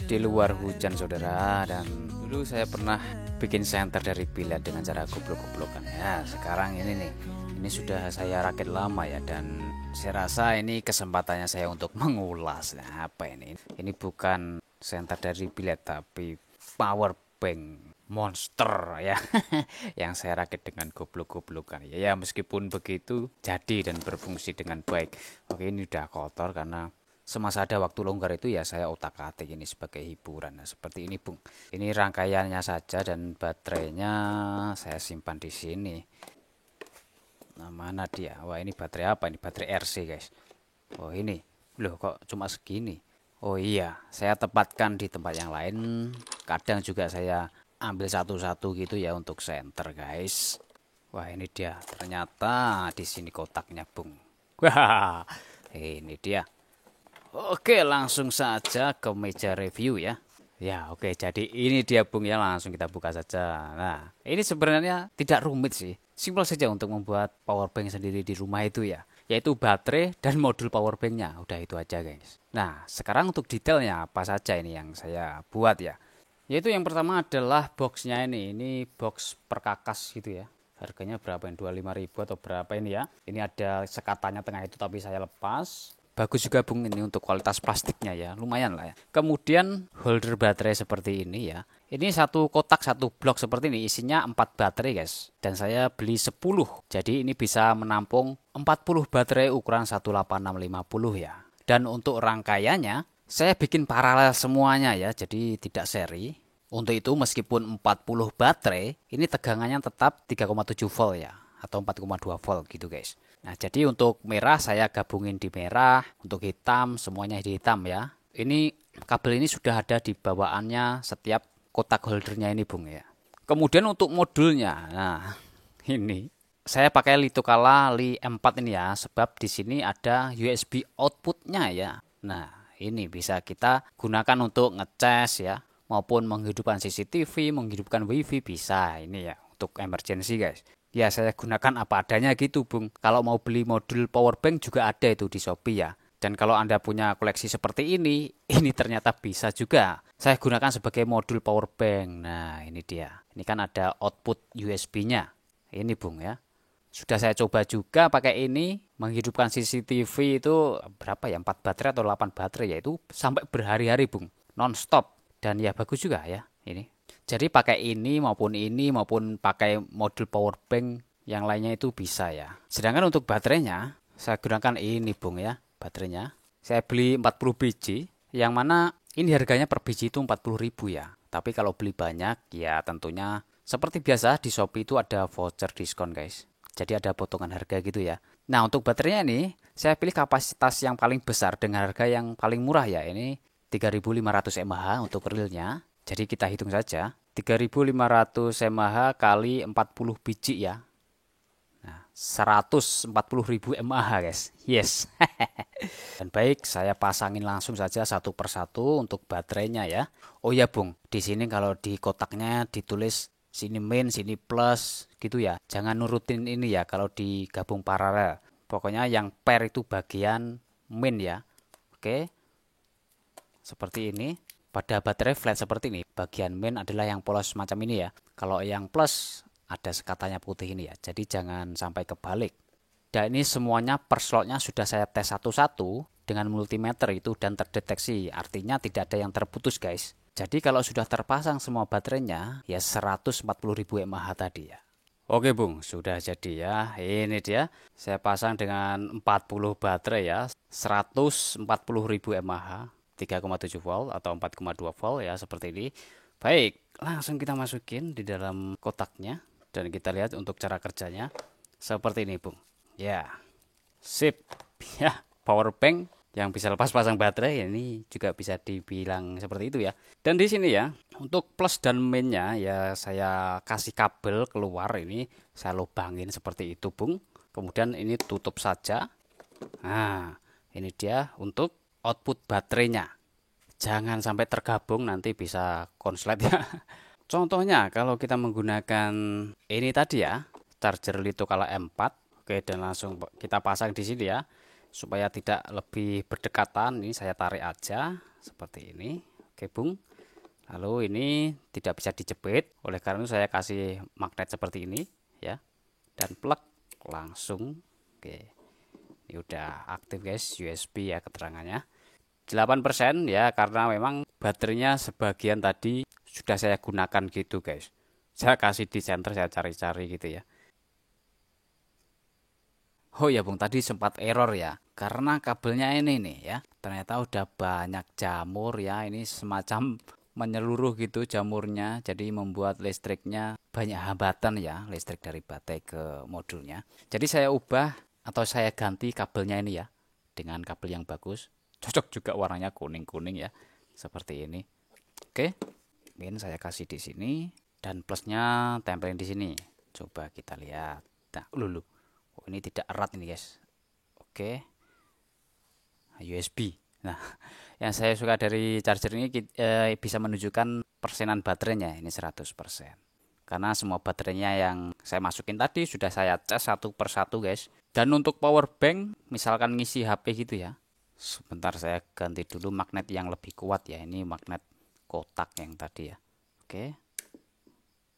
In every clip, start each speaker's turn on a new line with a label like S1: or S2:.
S1: di luar hujan saudara. Dan dulu saya pernah bikin senter dari bilet dengan cara goblok-goblokan ya. Sekarang ini nih, ini sudah saya rakit lama ya, dan saya rasa ini kesempatannya saya untuk mengulas. Nah, apa ini bukan senter dari bilet tapi power bank monster ya. Yang saya rakit dengan goblok-goblokan ya, meskipun begitu jadi dan berfungsi dengan baik. Oke, ini udah kotor karena semasa ada waktu longgar itu ya saya otak-atik ini sebagai hiburan. Nah, seperti ini Bung, ini rangkaiannya saja dan baterainya saya simpan di sini. Nah, mana dia? Wah, ini baterai apa? Ini baterai RC guys. Oh, ini loh, kok cuma segini? Oh iya, saya tempatkan di tempat yang lain. Kadang juga saya ambil satu-satu gitu ya untuk center guys. Wah, ini dia. Ternyata di sini kotaknya Bung. Wah, ini dia. Oke, langsung saja ke meja review ya. Ya, oke. Jadi ini dia Bung ya, langsung kita buka saja. Nah, ini sebenarnya tidak rumit sih. Simpel saja untuk membuat power bank sendiri di rumah itu ya. Yaitu baterai dan modul power banknya. Udah itu aja guys. Nah, sekarang untuk detailnya apa saja ini yang saya buat ya. Yaitu yang pertama adalah boxnya ini. Ini box perkakas gitu ya. Harganya berapa ini? 25.000 atau berapa ini ya. Ini ada sekatannya tengah itu tapi saya lepas. Bagus juga Bung ini untuk kualitas plastiknya ya, lumayan lah ya. Kemudian holder baterai seperti ini ya. Ini satu kotak satu blok seperti ini, isinya 4 baterai guys. Dan saya beli 10. Jadi ini bisa menampung 40 baterai ukuran 18650 ya. Dan untuk rangkaiannya saya bikin paralel semuanya ya, jadi tidak seri. Untuk itu meskipun 40 baterai, ini tegangannya tetap 3,7 volt ya, atau 4,2 volt gitu guys. Nah, jadi untuk merah saya gabungin di merah, untuk hitam semuanya di hitam ya. Ini kabel ini sudah ada di bawaannya setiap kotak holdernya ini Bung ya. Kemudian untuk modulnya, nah ini saya pakai Litokala Li M4 ini ya, sebab di sini ada USB outputnya ya. Nah, ini bisa kita gunakan untuk ngecas ya, maupun menghidupkan CCTV, menghidupkan WiFi bisa ini ya, untuk emergency guys. Ya saya gunakan apa adanya gitu Bung. Kalau mau beli modul power bank juga ada itu di Shopee ya. Dan kalau Anda punya koleksi seperti ini ternyata bisa juga. Saya gunakan sebagai modul power bank. Nah, ini dia. Ini kan ada output USB-nya. Ini Bung ya. Sudah saya coba juga pakai ini, menghidupkan CCTV itu berapa ya? 4 baterai atau 8 baterai ya, itu sampai berhari-hari Bung. Non stop. Dan ya bagus juga ya ini. Jadi pakai ini maupun pakai modul power bank yang lainnya itu bisa ya. Sedangkan untuk baterainya saya gunakan ini Bung ya, baterainya. Saya beli 40 biji, yang mana ini harganya per biji itu 40.000 ya. Tapi kalau beli banyak ya tentunya seperti biasa di Shopee itu ada voucher diskon guys. Jadi ada potongan harga gitu ya. Nah, untuk baterainya ini saya pilih kapasitas yang paling besar dengan harga yang paling murah ya. Ini 3500 mAh untuk realnya. Jadi kita hitung saja 3500 mAh kali 40 biji ya. Nah, 140.000 mAh guys. Yes. Dan baik, saya pasangin langsung saja satu persatu untuk baterainya ya. Oh ya Bung, di sini kalau di kotaknya ditulis sini min, sini plus gitu ya. Jangan nurutin ini ya kalau digabung paralel. Pokoknya yang pair itu bagian min ya. Oke. Seperti ini. Pada baterai flat seperti ini, bagian main adalah yang polos semacam ini ya. Kalau yang plus ada sekatannya putih ini ya. Jadi jangan sampai kebalik. Dan ini semuanya per slotnya sudah saya tes satu-satu dengan multimeter itu dan terdeteksi. Artinya tidak ada yang terputus guys. Jadi kalau sudah terpasang semua baterainya ya 140.000 mAh tadi ya. Oke Bung, sudah jadi ya. Ini dia. Saya pasang dengan 40 baterai ya. 140.000 mAh. 3,7 volt atau 4,2 volt ya, seperti ini. Baik, langsung kita masukin di dalam kotaknya dan kita lihat untuk cara kerjanya seperti ini Bung. Ya, sip. Ya, power bank yang bisa lepas pasang baterai ini juga bisa dibilang seperti itu ya. Dan di sini ya, untuk plus dan minnya ya saya kasih kabel keluar, ini saya lubangin seperti itu Bung. Kemudian ini tutup saja. Nah, ini dia untuk output baterainya. Jangan sampai tergabung, nanti bisa konslet ya. Contohnya kalau kita menggunakan ini tadi ya, charger Litokala M4. Oke, dan langsung kita pasang di sini ya. Supaya tidak lebih berdekatan, ini saya tarik aja seperti ini. Oke Bung, lalu ini tidak bisa dijepit, oleh karena itu saya kasih magnet seperti ini ya, dan plug langsung. Oke, ini udah aktif guys, USB ya keterangannya 8% ya, karena memang baterainya sebagian tadi sudah saya gunakan gitu guys. Saya kasih di center, saya cari-cari gitu ya. Oh ya Bung, tadi sempat error ya, karena kabelnya ini nih ya, ternyata udah banyak jamur ya, ini semacam menyeluruh gitu jamurnya, jadi membuat listriknya banyak hambatan ya, listrik dari baterai ke modulnya. Jadi saya ubah atau saya ganti kabelnya ini ya, dengan kabel yang bagus, cocok juga warnanya kuning-kuning ya, seperti ini. Oke, ini saya kasih di sini dan plusnya tempelin di sini. Coba kita lihat. Nah, lulu. Oh, ini tidak erat ini guys. Oke. USB. Nah, yang saya suka dari charger ini bisa menunjukkan persenan baterainya, ini 100%. Karena semua baterainya yang saya masukin tadi sudah saya cas satu persatu guys. Dan untuk power bank, misalkan ngisi HP gitu ya. Sebentar saya ganti dulu magnet yang lebih kuat ya. Ini magnet kotak yang tadi ya. Oke.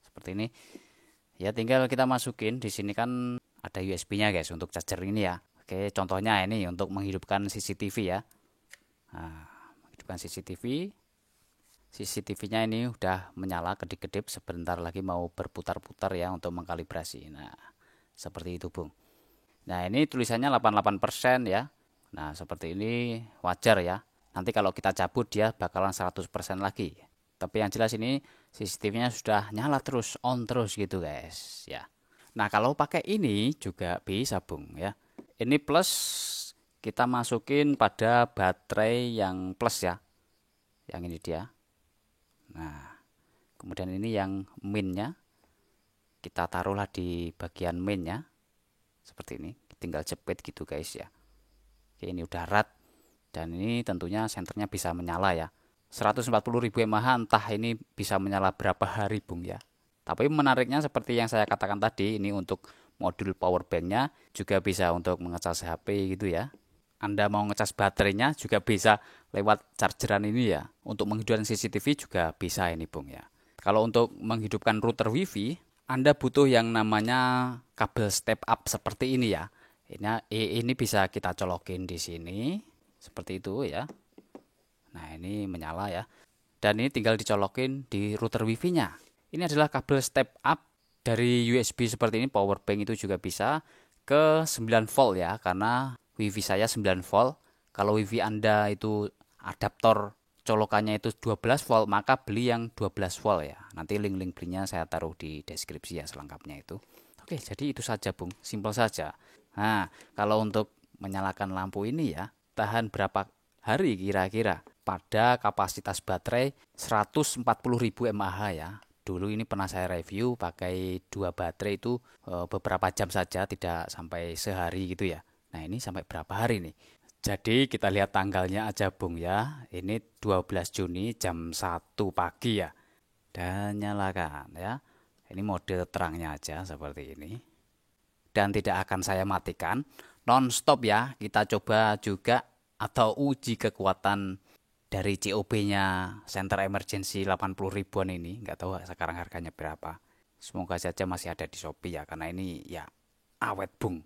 S1: Seperti ini. Ya tinggal kita masukin di sini kan ada USB-nya guys untuk charger ini ya. Oke, contohnya ini untuk menghidupkan CCTV ya. Nah, menghidupkan CCTV. CCTV-nya ini udah menyala kedip-kedip, sebentar lagi mau berputar-putar ya untuk mengkalibrasi. Nah, seperti itu, Bung. Nah, ini tulisannya 88% ya. Nah, seperti ini wajar ya. Nanti kalau kita cabut dia bakalan 100% lagi. Tapi yang jelas ini CCTV-nya sudah nyala terus, on terus gitu guys ya. Nah, kalau pakai ini juga bisa Bung ya. Ini plus kita masukin pada baterai yang plus ya. Yang ini dia. Nah, kemudian ini yang minnya. Kita taruhlah di bagian minnya. Seperti ini. Tinggal jepit gitu guys ya. Oke, ini udah erat. Dan ini tentunya senternya bisa menyala ya. 140.000 mAh entah ini bisa menyala berapa hari Bung ya. Tapi menariknya seperti yang saya katakan tadi, ini untuk modul power banknya juga bisa untuk mengecas HP gitu ya. Anda mau ngecas baterainya juga bisa lewat chargeran ini ya. Untuk menghidupkan CCTV juga bisa ini Bung ya. Kalau untuk menghidupkan router WiFi, Anda butuh yang namanya kabel step up seperti ini ya. Ini bisa kita colokin di sini seperti itu ya. Nah, ini menyala ya. Dan ini tinggal dicolokin di router WiFi-nya. Ini adalah kabel step up dari USB seperti ini, power bank itu juga bisa ke 9 volt ya, karena WiFi saya 9 volt. Kalau WiFi Anda itu adaptor colokannya itu 12 volt, maka beli yang 12 volt ya. Nanti link-link belinya saya taruh di deskripsi ya selengkapnya itu. Oke, jadi itu saja Bung, simpel saja. Nah, kalau untuk menyalakan lampu ini ya, tahan berapa hari kira-kira pada kapasitas baterai 140.000 mAh ya. Dulu ini pernah saya review pakai 2 baterai itu beberapa jam saja, tidak sampai sehari gitu ya. Nah, ini sampai berapa hari nih? Jadi kita lihat tanggalnya aja Bung ya. Ini 12 Juni jam 1 pagi ya. Dan nyalakan ya. Ini mode terangnya aja seperti ini. Dan tidak akan saya matikan, non-stop ya. Kita coba juga atau uji kekuatan dari COB-nya Center Emergency 80 ribuan ini. Nggak tahu sekarang harganya berapa. Semoga saja masih ada di Shopee ya, karena ini ya awet Bung.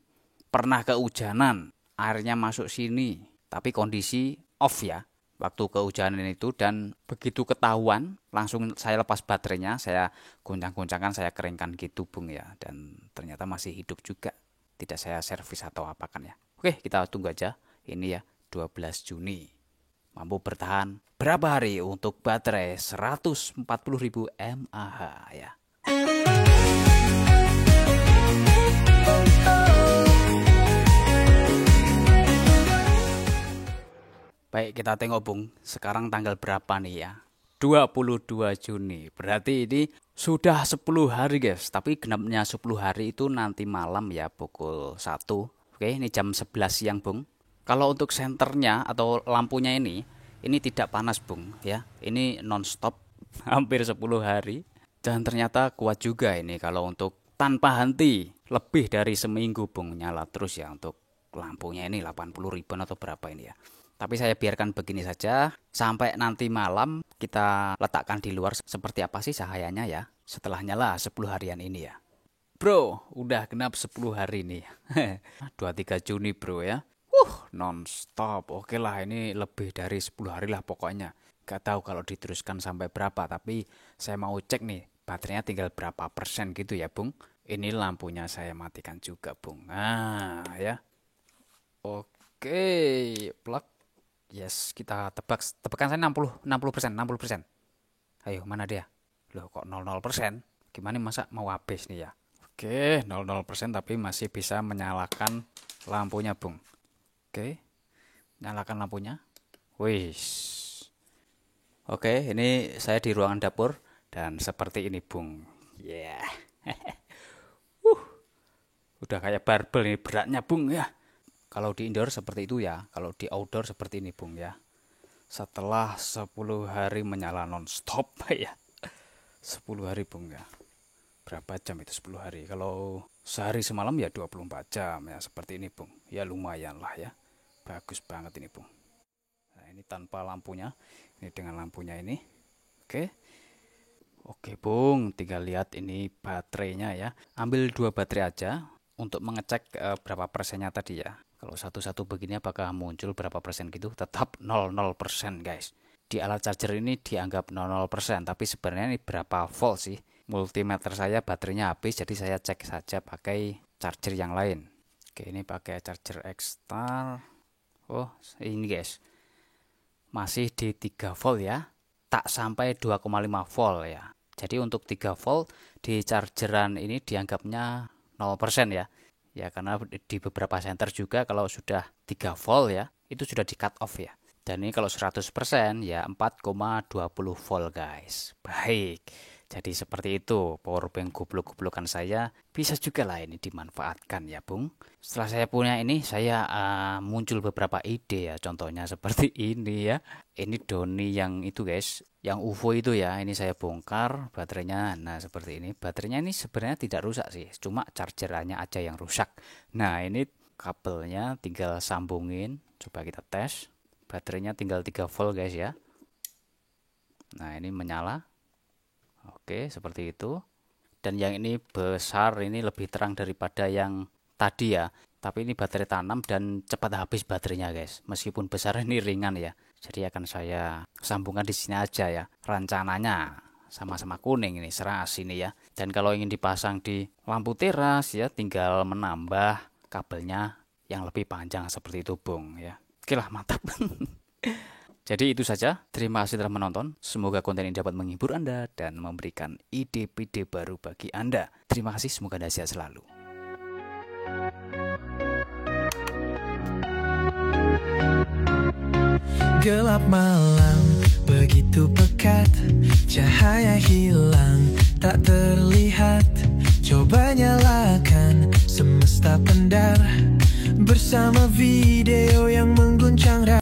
S1: Pernah kehujanan, airnya masuk sini, tapi kondisi off ya waktu kehujanan itu, dan begitu ketahuan langsung saya lepas baterainya, saya goncang-goncangkan, saya keringkan gitu Bung ya, dan ternyata masih hidup juga. Tidak saya servis atau apakan ya. Oke, kita tunggu aja. Ini ya 12 Juni. Mampu bertahan berapa hari untuk baterai 140.000 mAh ya. Baik, kita tengok Bung, sekarang tanggal berapa nih ya? 22 Juni, berarti ini sudah 10 hari guys. Tapi genapnya 10 hari itu nanti malam ya, pukul 1. Oke, ini jam 11 siang Bung. Kalau untuk senternya atau lampunya ini tidak panas Bung ya. Ini nonstop hampir 10 hari. Dan ternyata kuat juga ini kalau untuk tanpa henti. Lebih dari seminggu Bung nyala terus ya untuk lampunya ini 80 ribuan atau berapa ini ya. Tapi saya biarkan begini saja sampai nanti malam kita letakkan di luar seperti apa sih cahayanya ya. Setelah nyala 10 harian ini ya. Bro, udah genap 10 hari nih. 23 Juni bro ya. Non-stop. Oke lah, ini lebih dari 10 hari lah pokoknya. Gak tahu kalau diteruskan sampai berapa, tapi saya mau cek nih baterainya tinggal berapa persen gitu ya Bung. Ini lampunya saya matikan juga Bung. Nah ya. Oke, plug. Yes, kita tebakan saya 60%. Ayo, mana dia? Loh, kok 00%? Gimana masa mau habis nih ya? Oke, 00% tapi masih bisa menyalakan lampunya, Bung. Oke. Nyalakan lampunya. Wih. Oke, ini saya di ruangan dapur dan seperti ini, Bung. Ya. Yeah. Udah kayak barbel ini beratnya, Bung ya. Kalau di indoor seperti itu ya, kalau di outdoor seperti ini Bung ya. Setelah 10 hari menyala non-stop ya. 10 hari Bung ya. Berapa jam itu 10 hari? Kalau sehari semalam ya 24 jam ya, seperti ini Bung. Ya lumayan lah ya. Bagus banget ini Bung. Nah, ini tanpa lampunya. Ini dengan lampunya ini. Oke Bung, tinggal lihat ini baterainya ya. Ambil 2 baterai aja untuk mengecek berapa persennya tadi ya. Kalau satu-satu begini apakah muncul berapa persen gitu? Tetap 00% guys. Di alat charger ini dianggap 00%, tapi sebenarnya ini berapa volt sih? Multimeter saya baterainya habis, jadi saya cek saja pakai charger yang lain. Oke, ini pakai charger X-Star. Oh, ini guys. Masih di 3 volt ya. Tak sampai 2,5 volt ya. Jadi untuk 3 volt di chargeran ini dianggapnya 0% ya. Ya karena di beberapa center juga kalau sudah 3 volt ya, itu sudah di cut off ya. Dan ini kalau 100% ya 4,20 volt guys. Baik. Jadi seperti itu powerbank goblok-goblokan saya bisa juga lah ini dimanfaatkan ya Bung. Setelah saya punya ini saya muncul beberapa ide ya, contohnya seperti ini ya. Ini doni yang itu guys, yang UFO itu ya, ini saya bongkar baterainya. Nah seperti ini, baterainya ini sebenarnya tidak rusak sih, cuma chargerannya aja yang rusak. Nah ini kabelnya tinggal sambungin, coba kita tes. Baterainya tinggal 3 volt guys ya. Nah ini menyala. Oke, seperti itu. Dan yang ini besar, ini lebih terang daripada yang tadi ya. Tapi ini baterai tanam dan cepat habis baterainya guys. Meskipun besar ini ringan ya. Jadi akan saya sambungkan di sini aja ya. Rencananya sama-sama kuning ini, seras ini ya. Dan kalau ingin dipasang di lampu teras ya, tinggal menambah kabelnya yang lebih panjang seperti itu Bung ya. Oke lah, mantap. Jadi itu saja, terima kasih telah menonton. Semoga konten ini dapat menghibur Anda dan memberikan ide-ide baru bagi Anda. Terima kasih, semoga Anda sehat selalu.
S2: Gelap malam, begitu pekat, cahaya hilang, tak terlihat. Coba nyalakan semesta pendar, bersama video yang menggelar.